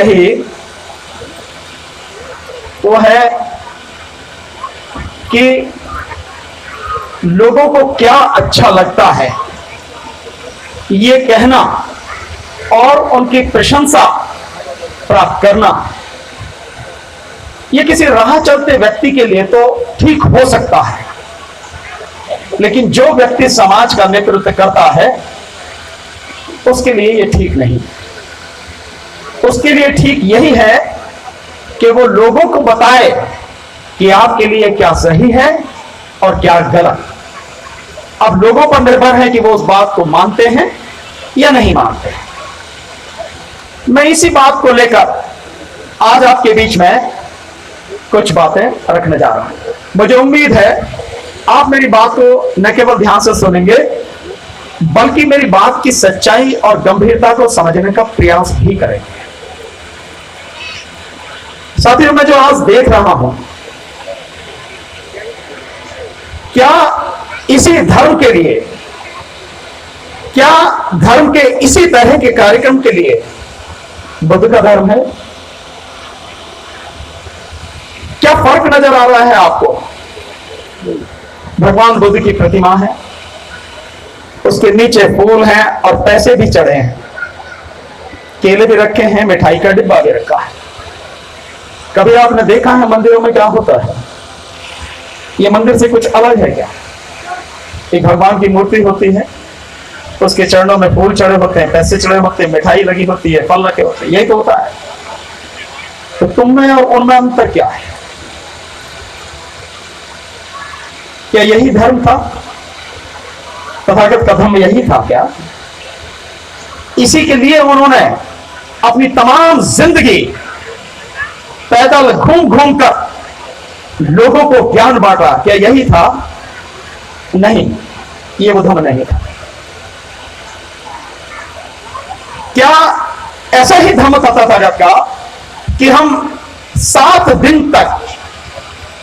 कही वो है कि लोगों को क्या अच्छा लगता है ये कहना और उनकी प्रशंसा प्राप्त करना, ये किसी राह चलते व्यक्ति के लिए तो ठीक हो सकता है, लेकिन जो व्यक्ति समाज का नेतृत्व करता है उसके लिए ये ठीक नहीं। उसके लिए ठीक यही है कि वो लोगों को बताए कि आपके लिए क्या सही है और क्या गलत। अब लोगों पर निर्भर है कि वो उस बात को मानते हैं या नहीं मानते हैं। मैं इसी बात को लेकर आज आपके बीच में कुछ बातें रखने जा रहा हूं। मुझे उम्मीद है आप मेरी बात को न केवल ध्यान से सुनेंगे बल्कि मेरी बात की सच्चाई और गंभीरता को समझने का प्रयास भी करेंगे। साथियों, मैं जो आज देख रहा हूं, क्या इसी धर्म के लिए, क्या धर्म के इसी तरह के कार्यक्रम के लिए बुद्ध का धर्म है? क्या फर्क नजर आ रहा है आपको? भगवान बुद्ध की प्रतिमा है, उसके नीचे फूल हैं और पैसे भी चढ़े हैं, केले भी रखे हैं, मिठाई का डिब्बा भी रखा है। कभी आपने देखा है मंदिरों में क्या होता है? ये मंदिर से कुछ अलग है क्या? एक भगवान की मूर्ति होती है, उसके चरणों में फूल चढ़े होते हैं, पैसे चढ़े होते हैं, मिठाई लगी होती है, फल रखे होते हैं, यही तो होता है। तो तुम में और उनमें अंतर क्या है? क्या यही धर्म था? तथागत का धर्म यही था क्या? इसी के लिए उन्होंने अपनी तमाम जिंदगी पैदल घूम घूम कर लोगों को ज्ञान बांटा। क्या यही था? नहीं, ये वो धर्म नहीं था। क्या ऐसा ही धर्म था तथागत का कि हम 7 दिन तक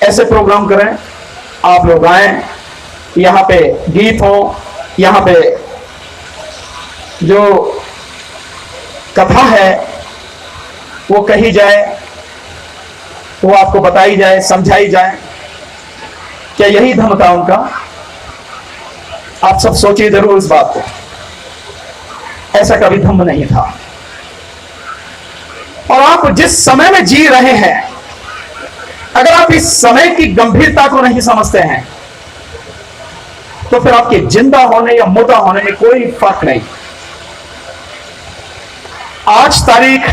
ऐसे प्रोग्राम करें, आप लोग आए, यहां पे गीत हो, यहां पे जो कथा है वो कही जाए, वो आपको बताई जाए, समझाई जाए? क्या यही धर्म था उनका? आप सब सोचिए जरूर इस बात को। ऐसा कभी धर्म नहीं था। और आप जिस समय में जी रहे हैं, अगर आप इस समय की गंभीरता को नहीं समझते हैं तो फिर आपके जिंदा होने या मुर्दा होने में कोई फर्क नहीं। आज तारीख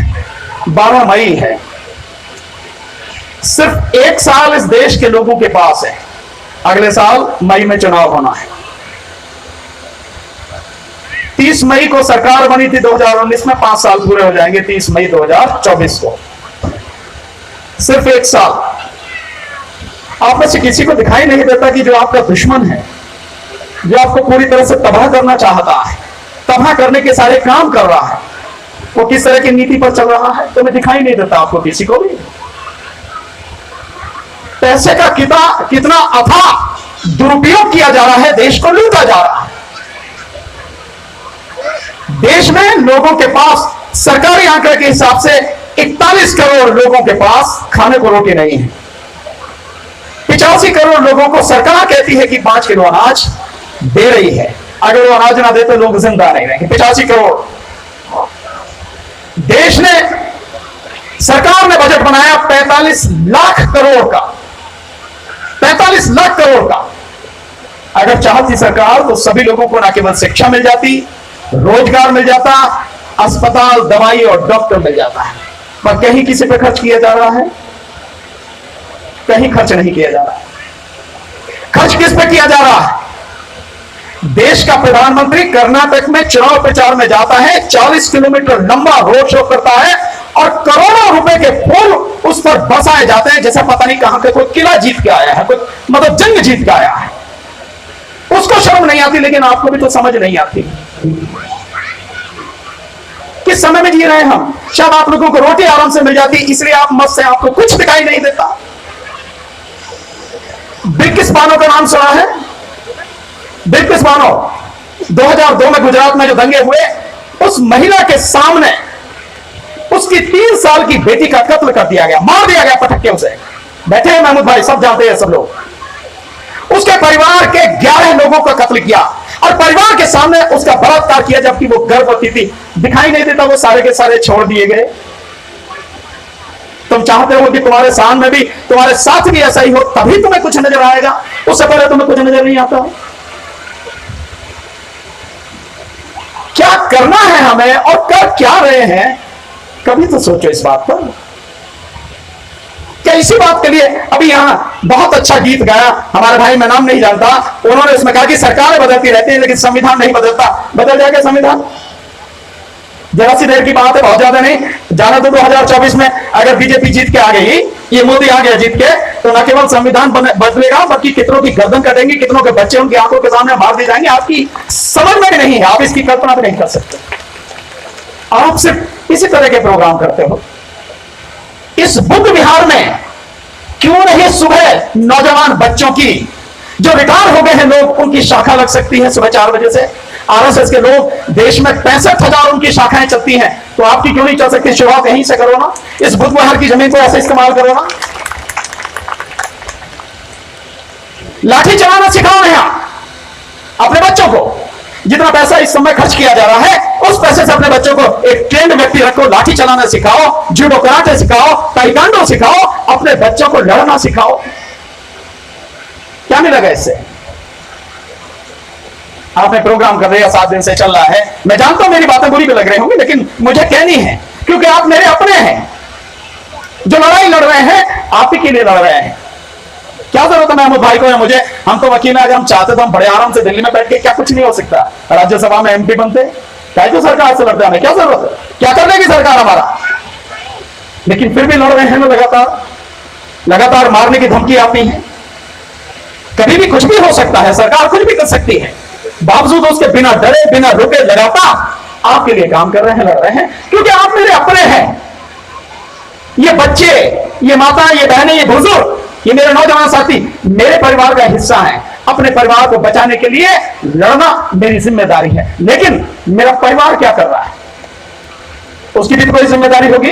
12 मई है। सिर्फ 1 साल इस देश के लोगों के पास है। अगले साल मई में चुनाव होना है। 30 मई को सरकार बनी थी 2019 में, 5 साल पूरे हो जाएंगे 30 मई 2024 को। सिर्फ 1 साल। आप में से किसी को दिखाई नहीं देता कि जो आपका दुश्मन है, जो आपको पूरी तरह से तबाह करना चाहता है, तबाह करने के सारे काम कर रहा है, वो किस तरह की नीति पर चल रहा है? तुम्हें दिखाई नहीं देता आपको किसी को भी? पैसे का कितना अथाह दुरुपयोग किया जा रहा है, देश को लूटा जा रहा है। देश में लोगों के पास सरकारी आंकड़े के हिसाब से 41 करोड़ लोगों के पास खाने को रोटी नहीं है। 85 करोड़ लोगों को सरकार कहती है कि 5 किलो अनाज दे रही है। अगर वो अनाज ना दे तो लोग जिंदा नहीं रहेंगे। 85 करोड़। देश ने, सरकार ने बजट बनाया 45 लाख करोड़ का। 45 लाख करोड़ का। अगर चाहती सरकार तो सभी लोगों को न केवल शिक्षा मिल जाती, रोजगार मिल जाता, अस्पताल, दवाई और डॉक्टर मिल जाता है। पर कहीं किसी पे खर्च किया जा रहा है? कहीं खर्च नहीं किया जा रहा। खर्च किस पे किया जा रहा है? देश का प्रधानमंत्री कर्नाटक में चुनाव प्रचार में जाता है, 40 किलोमीटर लंबा रोड शो करता है और करोड़ों रुपए के फूल उस पर बरसाए जाते हैं जैसे पता नहीं कहां के कोई किला जीत के आया है, कोई मतलब जंग जीत के आया है। उसको शर्म नहीं आती, लेकिन आपको भी तो समझ नहीं आती। किस समय में जी रहे हैं हम? शायद आप लोगों को रोटी आराम से मिल जाती, इसलिए आप मस्त से, आपको कुछ दिखाई नहीं देता। बिल्किस बानो का नाम सुना है? बिल्किस बानो 2002 में गुजरात में जो दंगे हुए, उस महिला के सामने उसकी 3 साल की बेटी का कत्ल कर दिया गया, मार दिया गया पटक्के से। बैठे हैं महमूद भाई, सब जानते हैं सब लोग। उसके परिवार के 11 लोगों का कत्ल किया और परिवार के सामने उसका बलात्कार किया, जबकि वो गर्भवती थी। दिखाई नहीं देता, वो सारे के सारे छोड़ दिए गए। तुम चाहते हो कि तुम्हारे सामने में भी, तुम्हारे साथ भी ऐसा ही हो, तभी तुम्हें कुछ नजर आएगा, उससे पहले तुम्हें कुछ नजर नहीं आता। क्या करना है हमें और कर क्या रहे हैं, कभी तो सोचो इस बात पर। क्या इसी बात के लिए अभी यहां बहुत अच्छा गीत गाया हमारे भाई, मैं नाम नहीं जानता, उन्होंने इसमें कहा कि सरकारें बदलती रहती हैं लेकिन संविधान नहीं बदलता। बदल जाएगा संविधान? जरा सी देर की बात है, बहुत ज्यादा नहीं जाना। तो 2024 में अगर बीजेपी जीत के आ गई, ये मोदी आ गया जीत के, तो न केवल संविधान बदलेगा, बल्कि कितनों की गर्दन कटेंगे, कितनों के बच्चे उनकी आंखों के सामने मार दिए जाएंगे। आपकी समझ में भी नहीं है, आप इसकी कल्पना भी नहीं कर सकते। आप सिर्फ इसी तरह के प्रोग्राम करते हो। इस बुद्ध विहार में क्यों नहीं सुबह नौजवान बच्चों की, जो रिटायर हो गए हैं लोग, उनकी शाखा लग सकती है सुबह 4 बजे से। आरएसएस के लोग, देश में 65,000 उनकी शाखाएं चलती हैं, तो आपकी क्यों नहीं चल सकती? शुरुआत यहीं से करो ना, इस बुद्ध विहार की जमीन को ऐसे इस्तेमाल करो ना। लाठी चलाना सिखाओ यहां अपने बच्चों को। जितना पैसा इस समय खर्च किया जा रहा है, उस पैसे से अपने बच्चों को एक ट्रेंड व्यक्ति रखो, लाठी चलाना सिखाओ, जूडो कराटे सिखाओ, ताइक्वांडो सिखाओ, अपने बच्चों को लड़ना सिखाओ। क्या मिलेगा इससे? आपने प्रोग्राम कर रहे हैं, 7 दिन से चल रहा है। मैं जानता हूं मेरी बातें बुरी भी लग रही होंगी, लेकिन मुझे कहनी है, क्योंकि आप मेरे अपने हैं। जो लड़ाई लड़ रहे हैं, आप ही के लिए लड़ रहे हैं। क्या जरूरत है महमूद भाई को या मुझे? हम तो वकील हैं, अगर हम चाहते तो हम बड़े आराम से दिल्ली में बैठ के, क्या कुछ नहीं हो सकता, राज्यसभा में एमपी बनते। क्या जो सरकार से लड़ते हमें क्या जरूरत है? क्या कर देगी सरकार हमारा? लेकिन फिर भी लड़ रहे हैं ना, लगातार मारने की धमकी आती है। कभी भी कुछ भी हो सकता है, सरकार कुछ भी कर सकती है, बावजूद उसके बिना डरे, बिना रुके, लगातार आपके लिए काम कर रहे हैं, लड़ रहे हैं, क्योंकि आप मेरे अपने हैं। ये बच्चे, ये माता, ये बहनें, ये बुजुर्ग, ये मेरे नौजवान साथी मेरे परिवार का हिस्सा है। अपने परिवार को बचाने के लिए लड़ना मेरी जिम्मेदारी है। लेकिन मेरा परिवार क्या कर रहा है, उसकी भी कोई जिम्मेदारी होगी।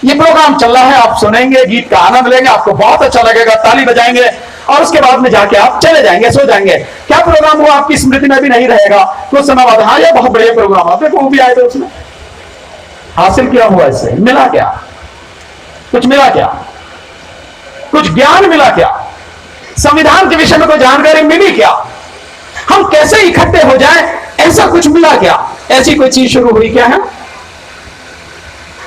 ये प्रोग्राम चल रहा है, आप सुनेंगे, गीत का आनंद लेंगे, आपको बहुत अच्छा लगेगा, ताली बजाएंगे, और उसके बाद में जाके आप चले जाएंगे, सो जाएंगे। क्या प्रोग्राम हुआ आपकी स्मृति में भी नहीं रहेगा। कुछ समय बाद, हाँ ये बहुत बढ़िया प्रोग्राम, आप देखो वो भी आए थे, उसमें हासिल क्या हुआ, इससे मिला क्या? कुछ मिला क्या? कुछ ज्ञान मिला क्या? संविधान के विषय में कोई जानकारी मिली क्या? हम कैसे इकट्ठे हो जाएं, ऐसा कुछ मिला क्या? ऐसी कोई चीज शुरू हुई क्या है?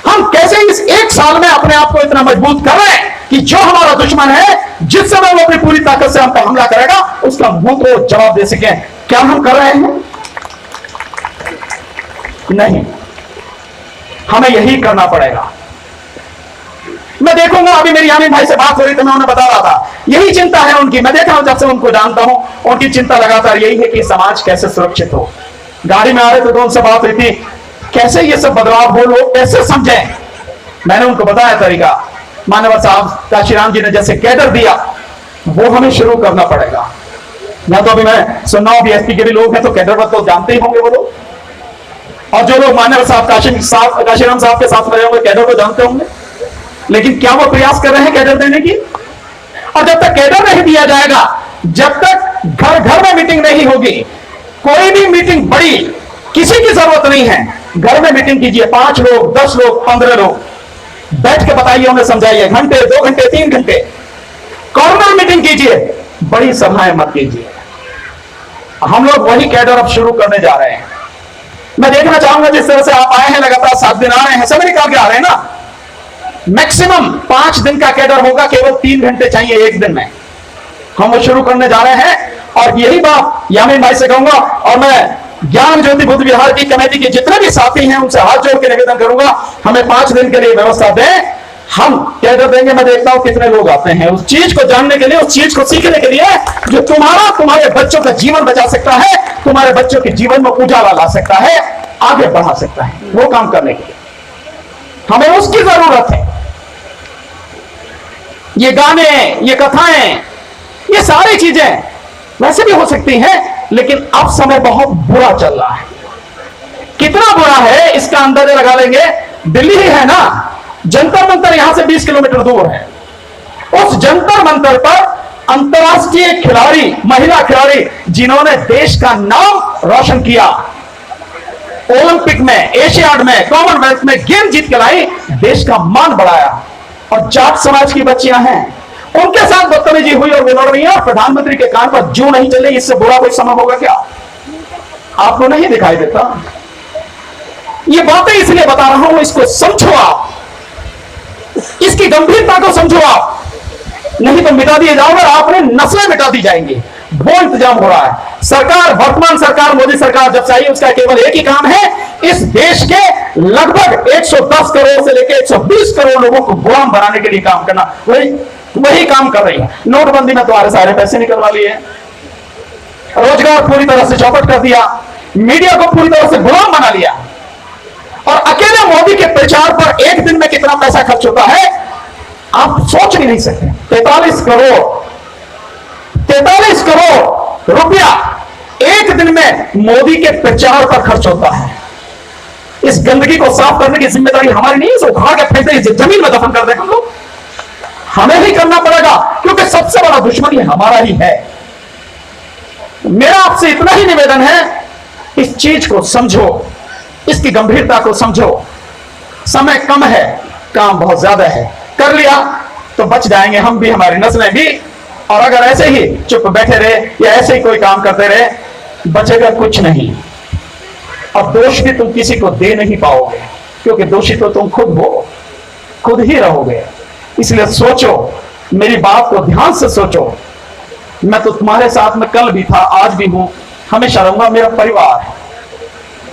हम कैसे इस 1 साल में अपने आप को इतना मजबूत कर रहे हैं कि जो हमारा दुश्मन है, जिस समय वो अपनी पूरी ताकत से हम पर हमला करेगा, उसका मुंह को जवाब दे सके। क्या हम कर रहे हैं? नहीं, हमें यही करना पड़ेगा। मैं देखूंगा, अभी मेरी यामीन भाई से बात हो रही थी, मैं उन्हें बता रहा था, यही चिंता है उनकी। मैं देखा हूं, जब से उनको जानता हूं, उनकी चिंता लगातार यही है कि समाज कैसे सुरक्षित हो। गाड़ी में आ रहे थे तो उनसे बात हुई थी, कैसे ये सब बदलाव हो, लोग कैसे समझें। मैंने उनको बताया तरीका, मानव साहब काशीराम जी ने जैसे कैडर दिया, वो हमें शुरू करना पड़ेगा। या तो अभी मैं सुन रहा हूं बीएसपी के भी लोग हैं, तो कैडर तो जानते ही होंगे वो लोग, और जो लोग मानव साहब काशीराम साहब के साथ रहे होंगे, कैडर को जानते होंगे। लेकिन क्या वो प्रयास कर रहे हैं कैडर देने की? और जब तक कैडर नहीं दिया जाएगा, जब तक घर घर में मीटिंग नहीं होगी, कोई भी मीटिंग बड़ी, किसी की जरूरत नहीं है। घर में मीटिंग कीजिए, 5 लोग, 10 लोग, 15 लोग, बैठ के बताइए, उन्हें समझाइए, घंटे, 2 घंटे, 3 घंटे। कॉर्नर मीटिंग कीजिए, बड़ी सभाएं मत कीजिए। हम लोग वही कैडर अब शुरू करने जा रहे हैं। मैं देखना चाहूंगा, जिस तरह से आप आए हैं, लगातार 7 दिन आ रहे हैं, समय निकाल के आ रहे हैं ना, मैक्सिमम 5 दिन का कैडर होगा, केवल 3 घंटे चाहिए एक दिन में। हम वो शुरू करने जा रहे हैं, और यही बात यामीन भाई से कहूंगा, और मैं ज्ञान ज्योति बुद्ध विहार की कमेटी के जितने भी साथी हैं उनसे हाथ जोड़ के निवेदन करूंगा, हमें 5 दिन के लिए व्यवस्था दें। हम कैडर देंगे, मैं देखता हूं कितने लोग आते हैं उस चीज को जानने के लिए, उस चीज को सीखने के लिए, जो तुम्हारे बच्चों का जीवन बचा सकता है, तुम्हारे बच्चों के जीवन में उजाला ला सकता है, आगे बढ़ा सकता है। वो काम करने के लिए हमें उसकी जरूरत है। ये गाने, ये कथाएं, ये सारी चीजें वैसे भी हो सकती हैं, लेकिन अब समय बहुत बुरा चल रहा है। कितना बुरा है इसका अंदाजा लगा लेंगे दिल्ली ही है ना, जंतर मंतर यहां से 20 किलोमीटर दूर है। उस जंतर मंतर पर अंतरराष्ट्रीय खिलाड़ी, महिला खिलाड़ी, जिन्होंने देश का नाम रोशन किया, ओलंपिक में, एशियाड में, कॉमनवेल्थ में गेम जीत के लाई, देश का मान बढ़ाया, और जाट समाज की बच्चियां हैं, उनके साथ बदतमीजी हुई और वो लड़ रही है, और प्रधानमंत्री के कान पर जूं नहीं चले, इससे बुरा कोई समय होगा क्या? आपको नहीं दिखाई देता? ये बातें इसलिए बता रहा हूं, इसको समझो आप, इसकी गंभीरता को समझो आप, नहीं तो मिटा दिए जाओगे, आपने नस्लें मिटा दी जाएंगी। वो इंतजाम हो रहा है। सरकार, वर्तमान सरकार, मोदी सरकार जब से आई, उसका केवल एक ही काम है, इस देश के लगभग 110 करोड़ से लेकर 120 करोड़ लोगों को गुलाम बनाने के लिए काम करना। वही काम कर रही है। नोटबंदी में तुम्हारे सारे पैसे निकलवा लिए, रोजगार पूरी तरह से चौपट कर दिया, मीडिया को पूरी तरह से गुलाम बना लिया, और अकेले मोदी के प्रचार पर एक दिन में कितना पैसा खर्च होता है आप सोच भी नहीं सकते। 43 करोड़ रुपया एक दिन में मोदी के प्रचार पर खर्च होता है। इस गंदगी को साफ करने की जिम्मेदारी हमारी नहीं है, इसे उखाड़ के फेंक दे, जमीन में दफन कर दे हम लोग, हमें ही करना पड़ेगा, क्योंकि सबसे बड़ा दुश्मन ये हमारा ही है। मेरा आपसे इतना ही निवेदन है, इस चीज को समझो, इसकी गंभीरता को समझो। समय कम है, काम बहुत ज्यादा है, कर लिया तो बच जाएंगे हम भी, हमारी नस्लें भी, और अगर ऐसे ही चुप बैठे रहे या ऐसे ही कोई काम करते रहे, बचेगा कुछ नहीं, और दोष भी तुम किसी को दे नहीं पाओगे, क्योंकि दोषी तो तुम खुद हो, खुद ही रहोगे। इसलिए सोचो, मेरी बात को ध्यान से सोचो। मैं तो तुम्हारे साथ में कल भी था, आज भी हूं, हमेशा रहूंगा, मेरा परिवार है।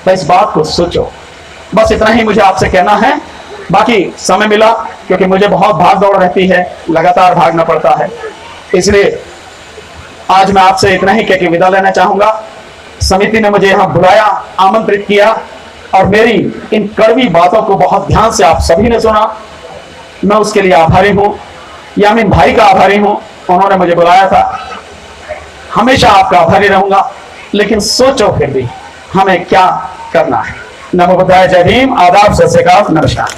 तो इस बात को सोचो। बस इतना ही मुझे आपसे कहना है। बाकी समय मिला, क्योंकि मुझे बहुत भाग दौड़ रहती है, लगातार भागना पड़ता है, इसलिए आज मैं आपसे इतना ही कह के विदा लेना चाहूंगा। समिति ने मुझे यहां बुलाया, आमंत्रित किया, और मेरी इन कड़वी बातों को बहुत ध्यान से आप सभी ने सुना। मैं उसके लिए आभारी हूं, यामीन भाई का आभारी हूं, उन्होंने मुझे बुलाया था। हमेशा आपका आभारी रहूंगा, लेकिन सोचो फिर भी हमें क्या करना है। नमो बुद्धाय, जय भीम, आदाब, सत श्री अकाल, नमस्कार।